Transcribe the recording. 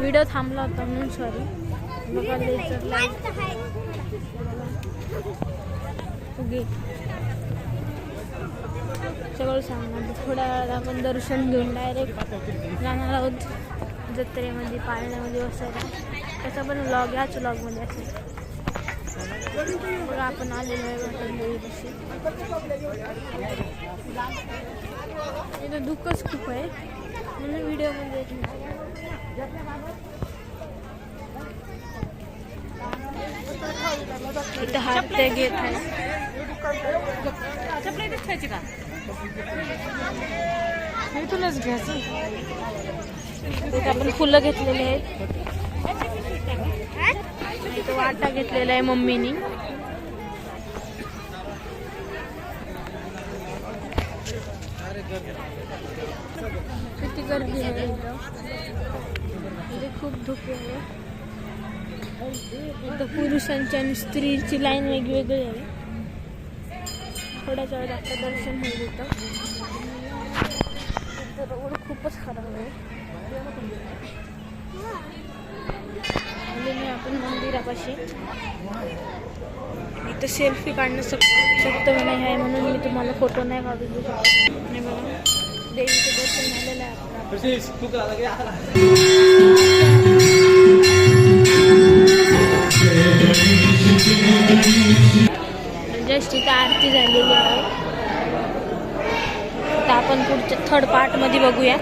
Video थांबला होता म्हणून सॉरी. बघा लेझर लाईट उगे सगळं सांगणार. थोड्या वेळात आपण दर्शन घेऊन डायरेक्ट जाणार आहोत जत्रेमध्ये पाळण्यामध्ये बसायला. त्याचा पण व्लॉग ह्याच व्लॉगमध्ये असेल. बघा आपण आलेलो आहे वाटणदेवीपाशी. इथं दुःखच खूप आहे म्हणून व्हिडिओमध्ये येत नाही. इथं हात ते घेत आहे. इथूनच घ्यायचं. इथं आपण फुलं घेतलेली आहेत. इथं वाटा घेतलेला आहे मम्मीनी. किती गर्दी आहे इथं. इथे खूप धुके आहे. इथं पुरुषांची आणि स्त्रीची लाईन वेगवेगळी आहे. थोड्याच वेळात आपलं दर्शन होईल इथं. रोड खूपच खराब आहे. आलेलो आपण मंदिरापाशी. इथं सेल्फी काढणं शक्य नाही आहे म्हणून मी तुम्हाला फोटो नाही काढू देऊ शकत. आणि बघा देवीचं दर्शन झालेलं आहे जस्ट इथं आरती झालेली आहे. आता आपण पुढच्या थर्ड पार्ट मध्ये बघूया.